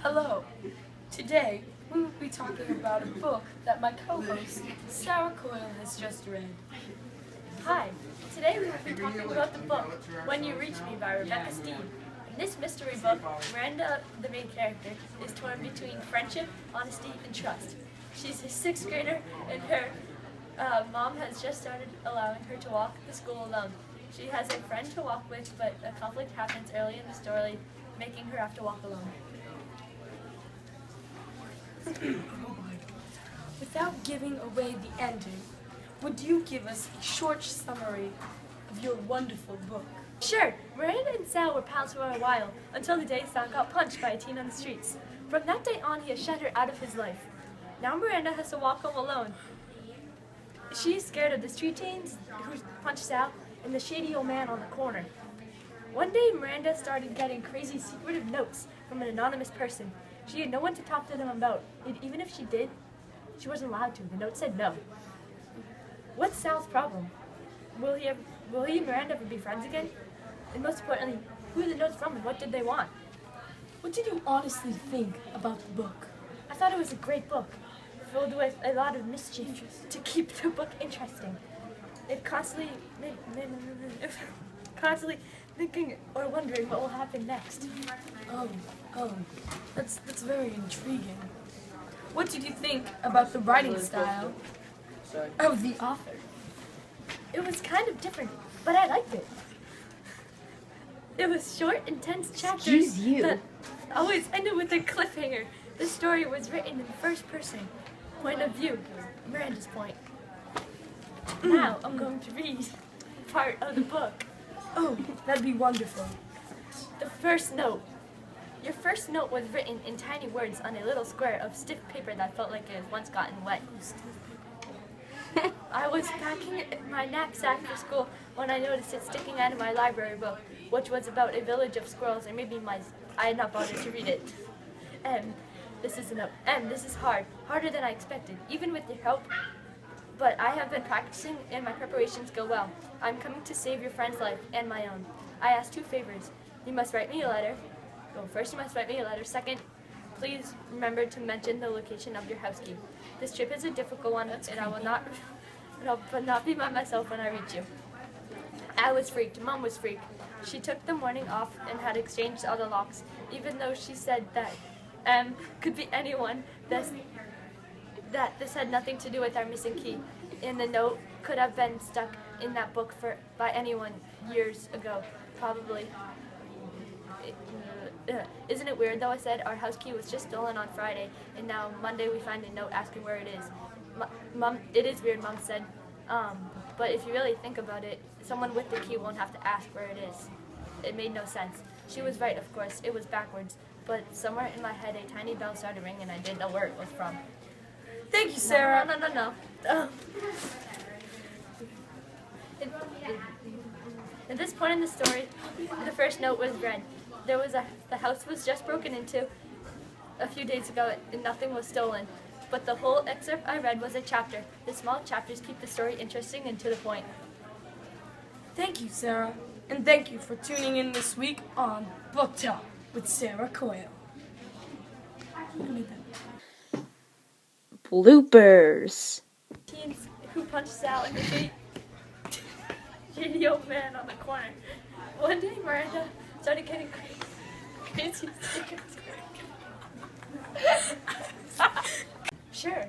Hello. Today, we will be talking about a book that my co-host, Sarah Coyle, has just read. Hi. Today we will be talking about the book When You Reach Me by Rebecca Steed. In this mystery book, Miranda, the main character, is torn between friendship, honesty, and trust. She's a 6th grader, and her mom has just started allowing her to walk to school alone. She has a friend to walk with, but a conflict happens early in the story, making her have to walk alone. Without giving away the ending, would you give us a short summary of your wonderful book? Sure, Miranda and Sal were pals for a while, until the day Sal got punched by a teen on the streets. From that day on, he has shut her out of his life. Now Miranda has to walk home alone. She's scared of the street teens who punched Sal and the shady old man on the corner. One day, Miranda started getting crazy secretive notes from an anonymous person. She had no one to talk to them about, and even if she did, she wasn't allowed to. The note said no. What's Sal's problem? Will he and Miranda ever be friends again? And most importantly, who are the notes from and what did they want? What did you honestly think about the book? I thought it was a great book, filled with a lot of mischief to keep the book interesting. It constantly thinking or wondering what will happen next. That's very intriguing. What did you think about the writing style of the author? It was kind of different, but I liked it. It was short, intense chapters that always ended with a cliffhanger. The story was written in first person, point of view, Miranda's point. Now I'm going to read part of the book. Oh, that'd be wonderful. The first note. Your first note was written in tiny words on a little square of stiff paper that felt like it had once gotten wet. I was packing my knapsack for school when I noticed it sticking out of my library book, which was about a village of squirrels and maybe mice. I had not bothered to read it. This is a note. This is hard. Harder than I expected, even with your help. But I have been practicing and my preparations go well. I'm coming to save your friend's life and my own. I ask 2 favors. You must write me a letter. Well, first you must write me a letter. Second, please remember to mention the location of your house key. This trip is a difficult one, and I will not be by myself when I reach you. I was freaked. Mom was freaked. She took the morning off and had exchanged all the locks, even though she said that could be anyone. That this had nothing to do with our missing key, and the note could have been stuck in that book by anyone years ago, probably. Isn't it weird though? I said our house key was just stolen on Friday, and now Monday we find a note asking where it is. Mom, it is weird, Mom said. But if you really think about it, someone with the key won't have to ask where it is. It made no sense. She was right, of course. It was backwards. But somewhere in my head, a tiny bell started ringing, and I didn't know where it was from. Thank you, Sarah. No. At this point in the story, the first note was read. The house was just broken into a few days ago, and nothing was stolen. But the whole excerpt I read was a chapter. The small chapters keep the story interesting and to the point. Thank you, Sarah. And thank you for tuning in this week on Book Talk with Sarah Coyle. Bloopers. Teens who punched Sal in the face. Shady old man on the corner. One day Miranda started getting crazy. Sure.